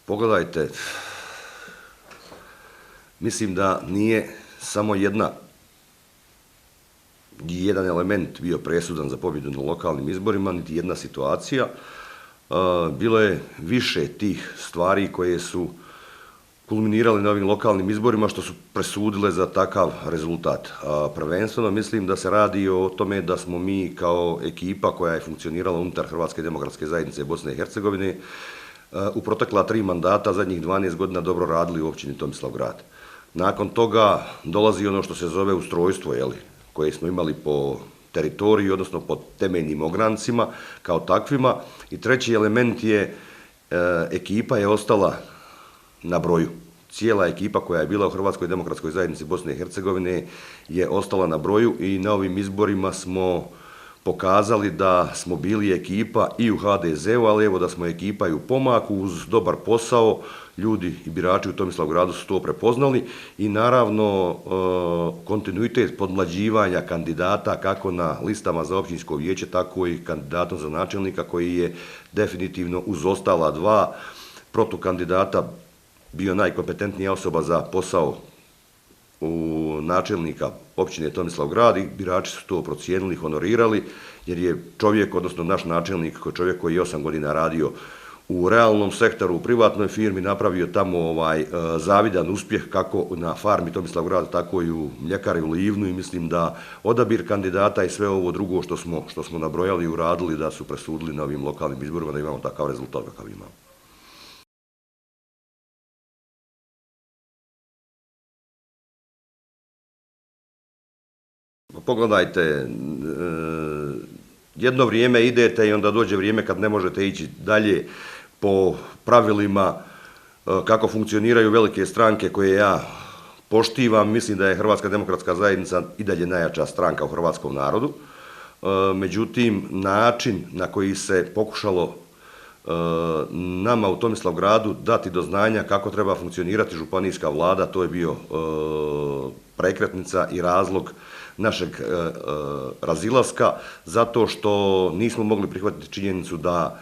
Pogledajte, mislim da nije samo jedan element bio presudan za pobjedu na lokalnim izborima, niti jedna situacija. Bilo je više tih stvari koje su kulminirale na ovim lokalnim izborima što su presudile za takav rezultat. Prvenstveno mislim da se radi o tome da smo mi kao ekipa koja je funkcionirala unutar Hrvatske demokratske zajednice Bosne i Hercegovine u protekla 3 mandata zadnjih 12 godina dobro radili u općini Tomislavgrad. Nakon toga dolazi ono što se zove ustrojstvo, koje smo imali po teritoriju, odnosno po temeljnim ograncima kao takvima. I treći element je ekipa je ostala na broju. Cijela ekipa koja je bila u Hrvatskoj demokratskoj zajednici Bosne i Hercegovine je ostala na broju i na ovim izborima smo pokazali da smo bili ekipa i u HDZ-u, ali evo da smo ekipa i u pomaku uz dobar posao. Ljudi i birači u Tomislavgradu su to prepoznali i naravno kontinuitet podmlađivanja kandidata kako na listama za općinsko vijeće, tako i kandidatom za načelnika koji je definitivno uz ostala 2 protukandidata bio najkompetentnija osoba za posao načelnika općine Tomislavgrad i birači su to procijenili, honorirali, jer je čovjek, odnosno naš načelnik, čovjek koji je 8 godina radio u realnom sektoru, u privatnoj firmi, napravio tamo zavidan uspjeh kako na farmi Tomislavgrad, tako i u mljekari u Livnu i mislim da odabir kandidata i sve ovo drugo što smo nabrojali i uradili da su presudili na ovim lokalnim izborima da imamo takav rezultat kakav imamo. Pogledajte, jedno vrijeme idete i onda dođe vrijeme kad ne možete ići dalje po pravilima kako funkcioniraju velike stranke koje ja poštivam. Mislim da je Hrvatska demokratska zajednica i dalje najjača stranka u hrvatskom narodu. Međutim, način na koji se pokušalo nama u Tomislavgradu dati do znanja kako treba funkcionirati županijska vlada, to je bio prekretnica i razlog našeg razilaska, zato što nismo mogli prihvatiti činjenicu da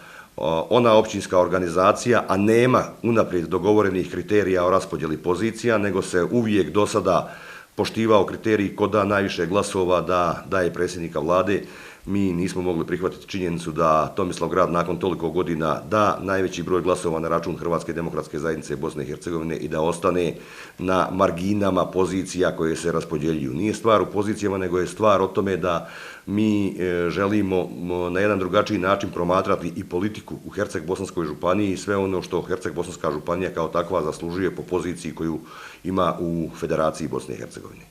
ona općinska organizacija, a nema unaprijed dogovorenih kriterija o raspodjeli pozicija, nego se uvijek do sada poštivao kriterij ko da najviše glasova da daje predsjednika vlade. Mi nismo mogli prihvatiti činjenicu da Tomislavgrad nakon toliko godina da najveći broj glasova na račun Hrvatske demokratske zajednice Bosne i Hercegovine i da ostane na marginama pozicija koje se raspodjeljuju. Nije stvar u pozicijama, nego je stvar o tome da mi želimo na jedan drugačiji način promatrati i politiku u Herceg-Bosanskoj županiji i sve ono što Herceg-Bosanska županija kao takva zaslužuje po poziciji koju ima u Federaciji Bosne i Hercegovine.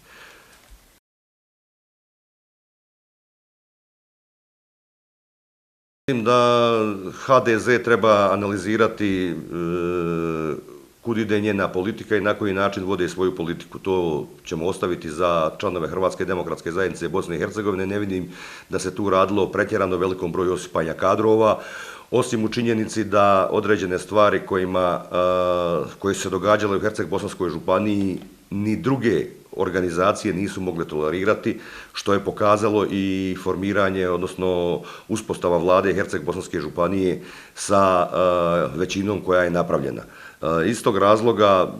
Mislim da HDZ treba analizirati kud ide njena politika i na koji način vode svoju politiku. To ćemo ostaviti za članove Hrvatske demokratske zajednice Bosne i Hercegovine. Ne vidim da se tu radilo o pretjerano velikom broju osipanja kadrova, osim u činjenici da određene stvari koje su se događale u Herceg-Bosanskoj županiji ni druge organizacije nisu mogle tolerirati, što je pokazalo i formiranje, odnosno uspostava vlade Herceg-Bosanske županije sa većinom koja je napravljena. Iz tog razloga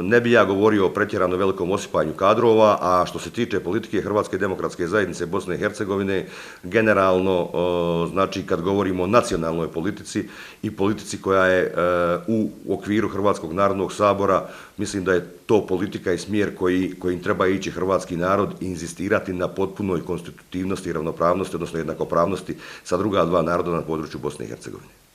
ne bi ja govorio o pretjerano velikom osipanju kadrova, a što se tiče politike Hrvatske demokratske zajednice Bosne i Hercegovine, generalno, znači kad govorimo o nacionalnoj politici i politici koja je u okviru Hrvatskog narodnog sabora, mislim da je to politika i smjer kojim treba ići hrvatski narod i inzistirati na potpunoj konstitutivnosti i ravnopravnosti, odnosno jednakopravnosti sa druga 2 naroda na području Bosne i Hercegovine.